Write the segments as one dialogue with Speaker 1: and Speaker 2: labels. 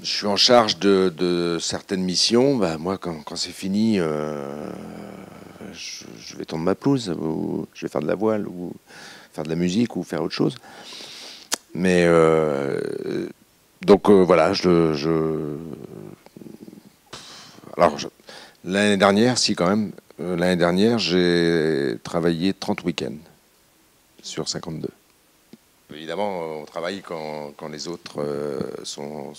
Speaker 1: je suis en charge de certaines missions. Bah, moi, quand c'est fini, je vais tondre ma pelouse, ou je vais faire de la voile, ou faire de la musique, ou faire autre chose. Mais donc voilà, alors l'année dernière, si quand même, l'année dernière, j'ai travaillé 30 week-ends sur 52. Évidemment, on travaille quand les autres sont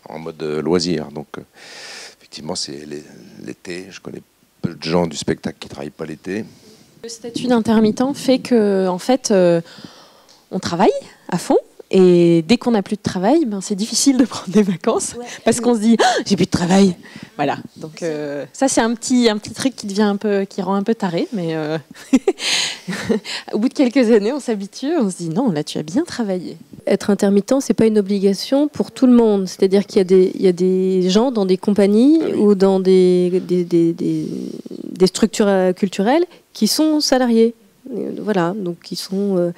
Speaker 1: en mode loisir. Donc, effectivement, c'est l'été. Je connais peu de gens du spectacle qui ne travaillent pas l'été.
Speaker 2: Le statut d'intermittent fait que, en fait, on travaille à fond. Et dès qu'on n'a plus de travail, ben, c'est difficile de prendre des vacances parce qu'on se dit oh, j'ai plus de travail. Voilà. Donc ça c'est un petit truc qui rend un peu taré, mais au bout de quelques années, on s'habitue, on se dit non, là tu as bien travaillé.
Speaker 3: Être intermittent, c'est pas une obligation pour tout le monde. C'est-à-dire qu'il y a des gens dans des compagnies ou dans des structures culturelles qui sont salariés. Voilà, donc qui sont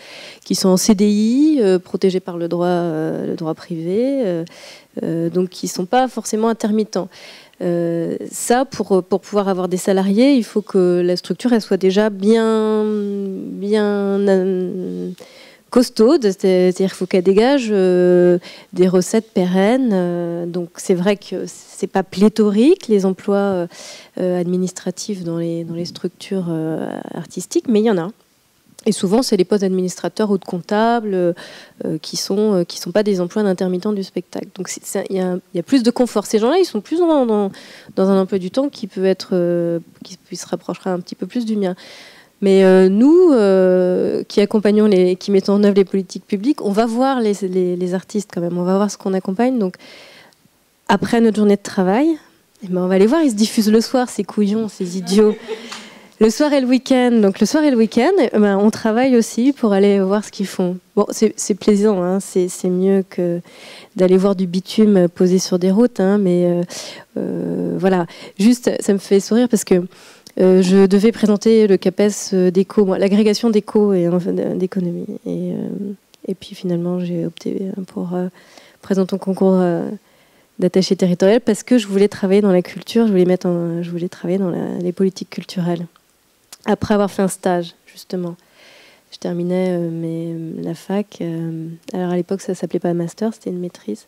Speaker 3: en CDI, protégés par le droit privé, donc qui ne sont pas forcément intermittents. Ça, pour pouvoir avoir des salariés, il faut que la structure elle soit déjà bien costaude, c'est-à-dire qu'il faut qu'elle dégage des recettes pérennes. Donc c'est vrai que c'est pas pléthorique les emplois administratifs dans les structures artistiques, mais il y en a. Et souvent, c'est les postes d'administrateurs ou de comptables qui sont pas des emplois d'intermittents du spectacle. Donc il y a plus de confort. Ces gens-là, ils sont plus dans un emploi du temps qui peut être qui se rapprochera un petit peu plus du mien. Mais nous, qui accompagnons qui mettons en œuvre les politiques publiques, on va voir les artistes quand même. On va voir ce qu'on accompagne. Donc après notre journée de travail, eh ben, on va les voir. Ils se diffusent le soir, ces couillons, ces idiots. Le soir et le week-end. Donc le soir et le week-end, ben, on travaille aussi pour aller voir ce qu'ils font. Bon, c'est plaisant, hein, c'est mieux que d'aller voir du bitume posé sur des routes, hein, mais voilà. Juste, ça me fait sourire parce que je devais présenter le CAPES d'éco, l'agrégation d'éco et d'économie. Et puis finalement, j'ai opté pour présenter un concours d'attaché territorial parce que je voulais travailler dans la culture, je voulais travailler dans les politiques culturelles. Après avoir fait un stage, justement. Je terminais la fac. Alors à l'époque, ça ne s'appelait pas un master, c'était une maîtrise.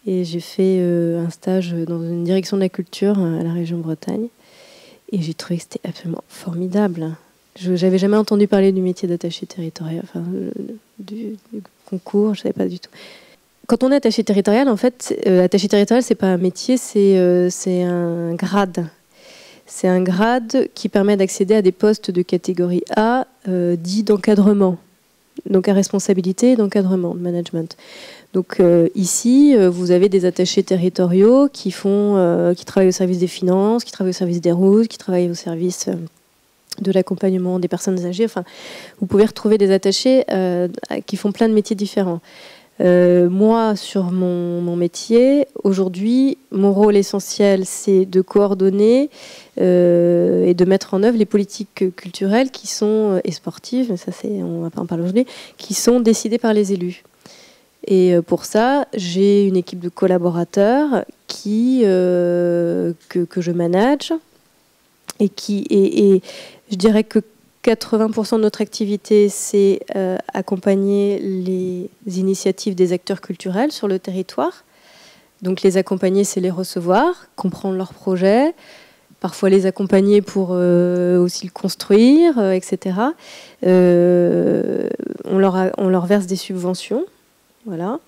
Speaker 3: Et j'ai fait un stage dans une direction de la culture à la région Bretagne. Et j'ai trouvé que c'était absolument formidable. Je n'avais jamais entendu parler du métier d'attaché territorial, enfin, du concours, je ne savais pas du tout. Quand on est attaché territorial, en fait, attaché territorial, ce n'est pas un métier, c'est un grade. C'est un grade qui permet d'accéder à des postes de catégorie A, dits d'encadrement. Donc à responsabilité et d'encadrement, de management. Donc ici, vous avez des attachés territoriaux qui travaillent au service des finances, qui travaillent au service des routes, qui travaillent au service de l'accompagnement des personnes âgées. Enfin, vous pouvez retrouver des attachés qui font plein de métiers différents. Moi, sur mon métier, aujourd'hui, mon rôle essentiel, c'est de coordonner et de mettre en œuvre les politiques culturelles qui sont, et sportives, mais ça on ne va pas en parler aujourd'hui, qui sont décidées par les élus. Et pour ça, j'ai une équipe de collaborateurs que je manage et je dirais que 80% de notre activité, c'est accompagner les initiatives des acteurs culturels sur le territoire. Donc les accompagner, c'est les recevoir, comprendre leurs projets, parfois les accompagner pour aussi le construire, etc. On leur verse des subventions. Voilà.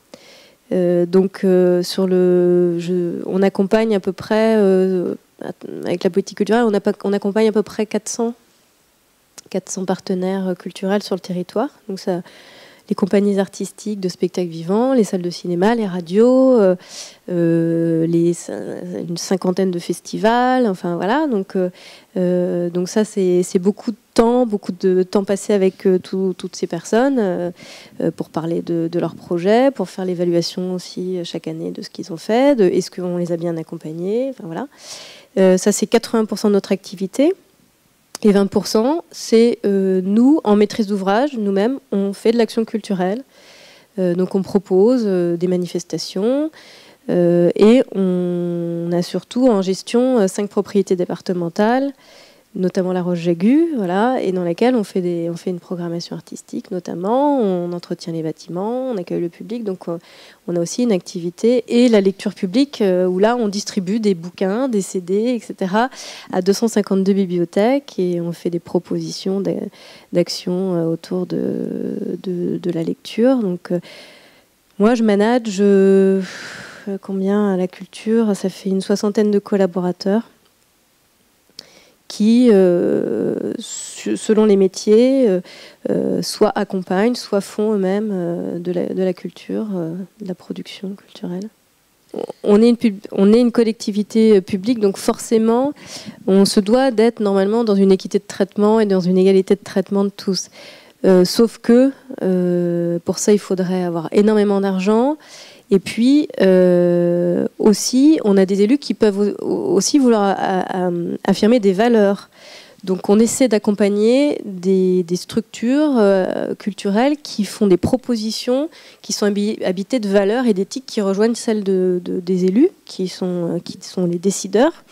Speaker 3: Donc on accompagne à peu près, avec la politique culturelle, on accompagne à peu près 400 partenaires culturels sur le territoire. Donc ça, les compagnies artistiques de spectacles vivants, les salles de cinéma, les radios, une cinquantaine de festivals, enfin voilà. Donc ça, c'est beaucoup de temps passé avec toutes ces personnes pour parler de leurs projets, pour faire l'évaluation aussi chaque année de ce qu'ils ont fait, est-ce qu'on les a bien accompagnés, enfin voilà. Ça, c'est 80% de notre activité. Et 20%, c'est nous, en maîtrise d'ouvrage, nous-mêmes, on fait de l'action culturelle. Donc on propose des manifestations, Et on a surtout en gestion 5 propriétés départementales, notamment la Roche-Jagu, voilà, et dans laquelle on fait une programmation artistique notamment, on entretient les bâtiments, on accueille le public, donc on a aussi une activité, et la lecture publique, où là on distribue des bouquins, des CD, etc., à 252 bibliothèques, et on fait des propositions d'action autour de la lecture. Donc moi je manage combien à la culture, ça fait une 60aine de collaborateurs qui, selon les métiers, soit accompagnent, soit font eux-mêmes de la culture, de la production culturelle. On est une collectivité publique, donc forcément, on se doit d'être normalement dans une équité de traitement et dans une égalité de traitement de tous. Sauf que, pour ça, il faudrait avoir énormément d'argent. Et puis, aussi, on a des élus qui peuvent aussi vouloir affirmer des valeurs. Donc, on essaie d'accompagner des structures culturelles qui font des propositions qui sont habitées de valeurs et d'éthique qui rejoignent celles des élus, qui sont les décideurs.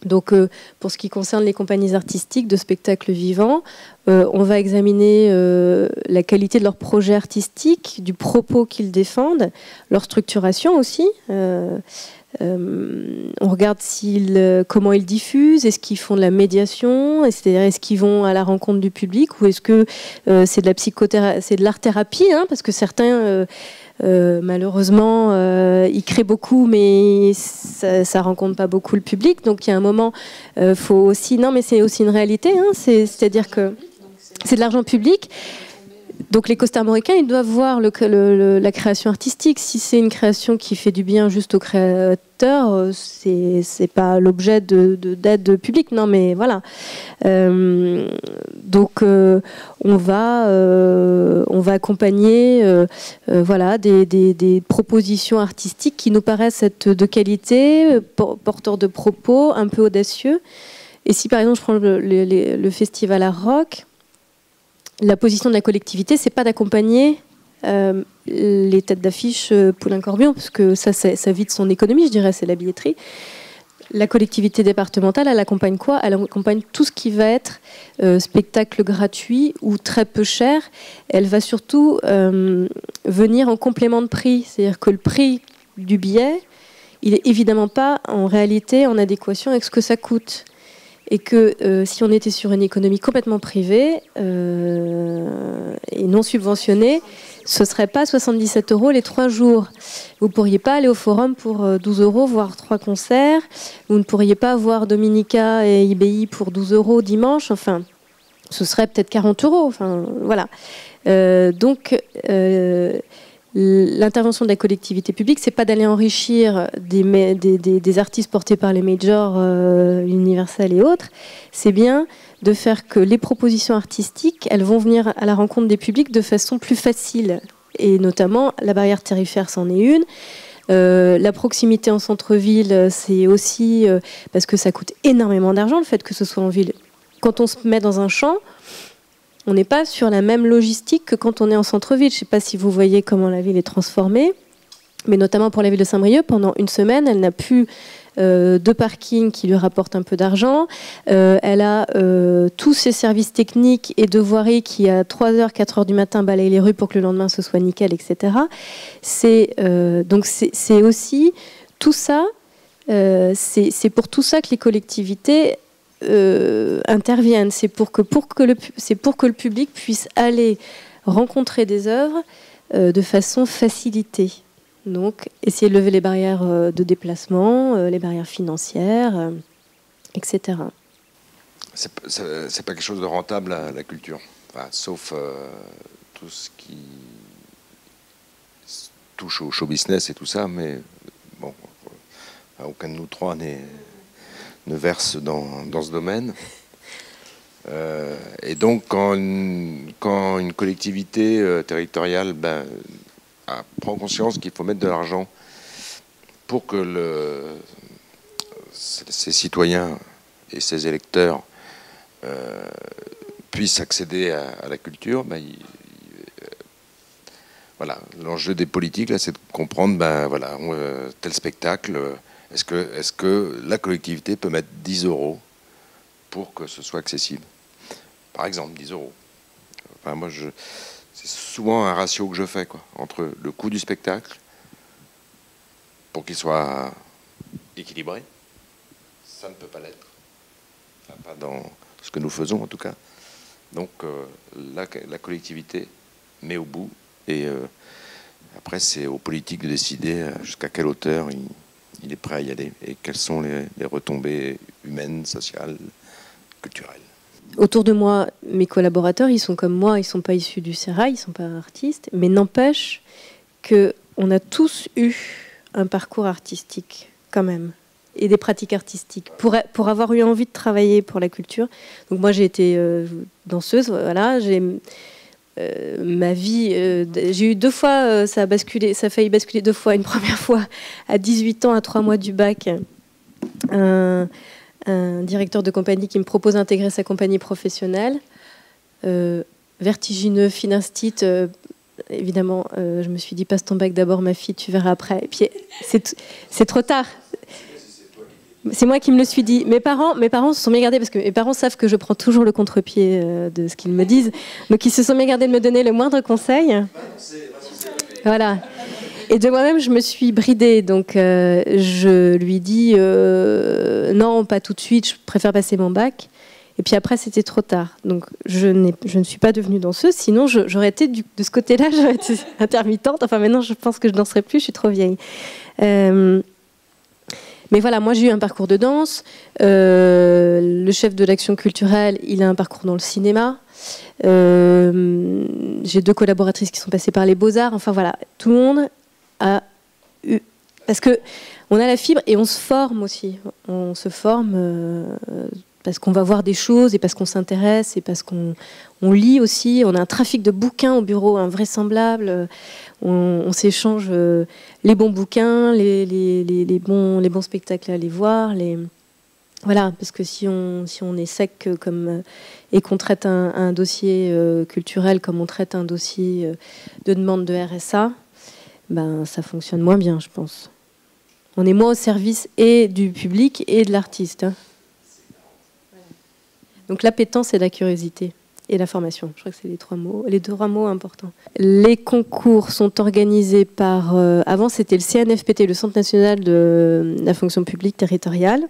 Speaker 3: Donc, pour ce qui concerne les compagnies artistiques de spectacles vivants, on va examiner la qualité de leur projet artistique, du propos qu'ils défendent, leur structuration aussi. On regarde comment ils diffusent, est-ce qu'ils font de la médiation, c'est-à-dire est-ce qu'ils vont à la rencontre du public, ou est-ce que c'est de la psychothérapie, c'est de l'art-thérapie, hein, parce que certains... malheureusement, ils créent beaucoup, mais ça rencontre pas beaucoup le public. Donc il y a un moment, faut aussi. Non, mais c'est aussi une réalité. Hein, c'est-à-dire que c'est de l'argent public. Donc les costarmoricains, ils doivent voir la création artistique. Si c'est une création qui fait du bien juste aux créateurs, c'est pas l'objet d'aide publique. Non, mais voilà. Donc on va accompagner voilà, des propositions artistiques qui nous paraissent être de qualité, porteurs de propos, un peu audacieux. Et si par exemple je prends le festival Art Rock, la position de la collectivité, c'est pas d'accompagner les têtes d'affiche Poulain-Corbion, parce que ça vide son économie, je dirais, c'est la billetterie. La collectivité départementale, elle accompagne quoi? Elle accompagne tout ce qui va être spectacle gratuit ou très peu cher. Elle va surtout venir en complément de prix, c'est-à-dire que le prix du billet, il est évidemment pas en réalité en adéquation avec ce que ça coûte. Et que si on était sur une économie complètement privée et non subventionnée, ce ne serait pas 77 € les 3 jours. Vous ne pourriez pas aller au Forum pour 12 € voir 3 concerts. Vous ne pourriez pas voir Dominica et IBI pour 12 € dimanche. Enfin, ce serait peut-être 40 €. Enfin, voilà. Donc, l'intervention de la collectivité publique, c'est pas d'aller enrichir des artistes portés par les majors, Universal et autres. C'est bien de faire que les propositions artistiques, elles vont venir à la rencontre des publics de façon plus facile. Et notamment, la barrière tarifaire, c'en est une. La proximité en centre-ville, c'est aussi parce que ça coûte énormément d'argent, le fait que ce soit en ville. Quand on se met dans un champ, on n'est pas sur la même logistique que quand on est en centre-ville. Je ne sais pas si vous voyez comment la ville est transformée, mais notamment pour la ville de Saint-Brieuc, pendant une semaine, elle n'a plus de parking qui lui rapporte un peu d'argent. Elle a tous ses services techniques et de voirie qui, à 3h, 4h du matin, balayent les rues pour que le lendemain, ce soit nickel, etc. Donc c'est aussi tout ça. C'est pour tout ça que les collectivités interviennent. C'est pour que le public puisse aller rencontrer des œuvres de façon facilitée. Donc, essayer de lever les barrières de déplacement, les barrières financières, etc.
Speaker 1: C'est pas quelque chose de rentable, la culture. Enfin, sauf tout ce qui touche au show business et tout ça, mais bon, aucun de nous trois ne verse dans ce domaine. Et donc, quand une collectivité territoriale prend conscience qu'il faut mettre de l'argent pour que ses citoyens et ses électeurs puissent accéder à la culture, voilà, l'enjeu des politiques, là, c'est de comprendre, ben voilà, tel spectacle, est-ce que la collectivité peut mettre 10 € pour que ce soit accessible? Par exemple, 10 €. Enfin, moi, c'est souvent un ratio que je fais, quoi, entre le coût du spectacle, pour qu'il soit équilibré. Ça ne peut pas l'être. Enfin, pas dans ce que nous faisons, en tout cas. Donc, la collectivité met au bout. Et après, c'est aux politiques de décider jusqu'à quelle hauteur il est prêt à y aller et quelles sont les retombées humaines, sociales, culturelles.
Speaker 3: Autour de moi, mes collaborateurs, ils sont comme moi, ils ne sont pas issus du sérail, ils ne sont pas artistes, mais n'empêche qu'on a tous eu un parcours artistique, quand même, et des pratiques artistiques, pour avoir eu envie de travailler pour la culture. Donc moi, j'ai été danseuse, voilà, ma vie, j'ai eu 2 fois, ça a failli basculer 2 fois. Une première fois, à 18 ans, à 3 mois du bac, un directeur de compagnie qui me propose d'intégrer sa compagnie professionnelle. Vertigineux, finastite, évidemment, je me suis dit, passe ton bac d'abord, ma fille, tu verras après. Et puis, c'est trop tard. C'est moi qui me le suis dit. Mes parents se sont bien gardés, parce que mes parents savent que je prends toujours le contre-pied de ce qu'ils me disent. Donc ils se sont bien gardés de me donner le moindre conseil. Voilà. Et de moi-même, je me suis bridée. Donc je lui dis non, pas tout de suite, je préfère passer mon bac. Et puis après, c'était trop tard. Donc je ne suis pas devenue danseuse. Sinon, j'aurais été de ce côté-là, j'aurais été intermittente. Enfin maintenant, je pense que je ne danserai plus, je suis trop vieille. Mais voilà, moi j'ai eu un parcours de danse. Le chef de l'action culturelle, il a un parcours dans le cinéma. J'ai 2 collaboratrices qui sont passées par les Beaux-Arts. Enfin voilà, tout le monde a eu... Parce qu'on a la fibre et on se forme aussi. On se forme parce qu'on va voir des choses et parce qu'on s'intéresse et parce qu'on lit aussi. On a un trafic de bouquins au bureau invraisemblable. On s'échange les bons bouquins, les bons spectacles à aller voir. Voilà, parce que si on est sec et qu'on traite un dossier culturel comme on traite un dossier de demande de RSA, ben, ça fonctionne moins bien, je pense. On est moins au service et du public et de l'artiste. Hein. Donc l'appétence et la curiosité. Et la formation, je crois que c'est les 2 mots importants. Les concours sont organisés par... avant, c'était le CNFPT, le Centre national de la fonction publique territoriale.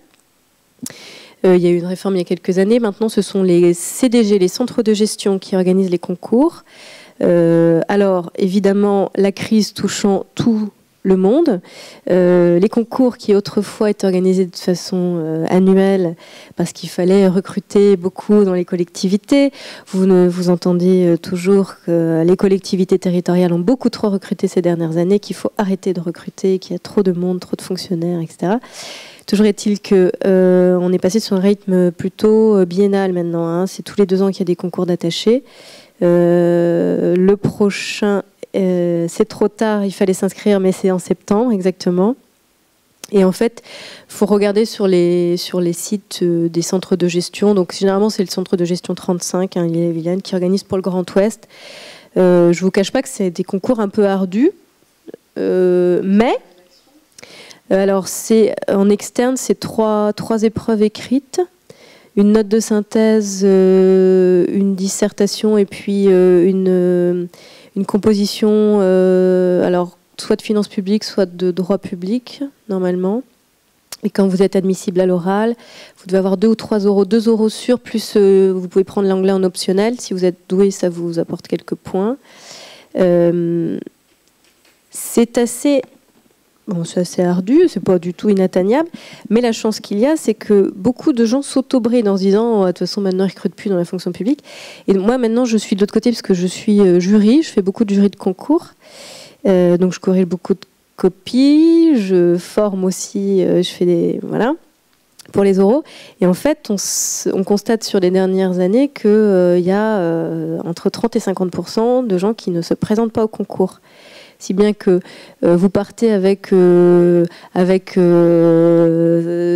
Speaker 3: Il y a eu une réforme il y a quelques années. Maintenant, ce sont les CDG, les centres de gestion, qui organisent les concours. Alors, évidemment, la crise touchant tout le monde. Les concours qui autrefois étaient organisés de façon annuelle parce qu'il fallait recruter beaucoup dans les collectivités. Vous entendez toujours que les collectivités territoriales ont beaucoup trop recruté ces dernières années, qu'il faut arrêter de recruter, qu'il y a trop de monde, trop de fonctionnaires, etc. Toujours est-il qu'on est passé sur un rythme plutôt biennal maintenant. Hein. C'est tous les 2 ans qu'il y a des concours d'attachés. Le prochain... c'est trop tard, il fallait s'inscrire, mais c'est en septembre exactement. Et en fait, il faut regarder sur les sites des centres de gestion. Donc généralement, c'est le centre de gestion 35, hein, Ille-et-Vilaine, qui organise pour le Grand Ouest. Je ne vous cache pas que c'est des concours un peu ardus, mais alors en externe, c'est 3 épreuves écrites, une note de synthèse, une dissertation et puis une composition, alors soit de finances publiques, soit de droit public, normalement. Et quand vous êtes admissible à l'oral, vous devez avoir 2 ou 3 €, 2 € sûrs, plus vous pouvez prendre l'anglais en optionnel. Si vous êtes doué, ça vous apporte quelques points. C'est assez ardu, c'est pas du tout inatteignable, mais la chance qu'il y a, c'est que beaucoup de gens s'auto-brident en se disant de toute façon maintenant ils ne recrutent plus dans la fonction publique. Et moi maintenant je suis de l'autre côté parce que je suis jury, je fais beaucoup de jury de concours, donc je corrige beaucoup de copies, je forme aussi, je fais pour les oraux. Et en fait on constate sur les dernières années qu'il y a entre 30 et 50% de gens qui ne se présentent pas au concours. Si bien que vous partez avec je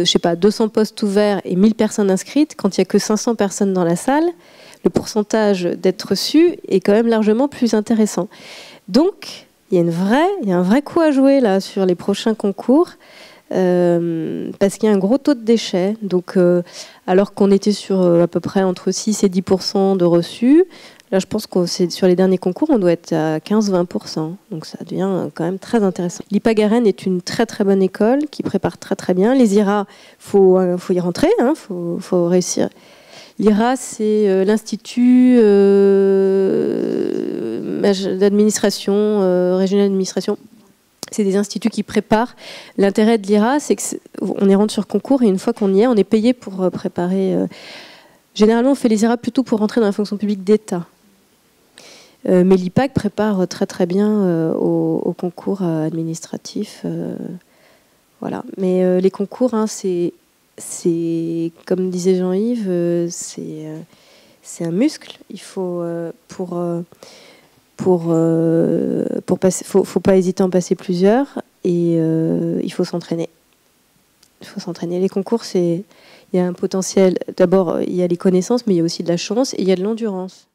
Speaker 3: sais pas, 200 postes ouverts et 1000 personnes inscrites, quand il n'y a que 500 personnes dans la salle, le pourcentage d'être reçu est quand même largement plus intéressant. Donc, il y a un vrai coup à jouer là sur les prochains concours. Parce qu'il y a un gros taux de déchets. Donc, alors qu'on était sur à peu près entre 6 et 10% de reçus, là, je pense que sur les derniers concours, on doit être à 15-20%. Donc, ça devient quand même très intéressant. L'IPA Garenne est une très très bonne école qui prépare très très bien. Les IRA, faut y rentrer, faut réussir. L'IRA, c'est l'Institut d'administration, régional d'administration. C'est des instituts qui préparent. L'intérêt de l'IRA, c'est qu'on y rentre sur concours et une fois qu'on y est, on est payé pour préparer. Généralement, on fait les IRA plutôt pour rentrer dans la fonction publique d'État. Mais l'IPAC prépare très très bien au concours administratif. Voilà. Mais les concours, c'est comme disait Jean-Yves, c'est un muscle. Il faut faut pas hésiter à en passer plusieurs et il faut s'entraîner. Il faut s'entraîner. Les concours, il y a un potentiel. D'abord, il y a les connaissances, mais il y a aussi de la chance et il y a de l'endurance.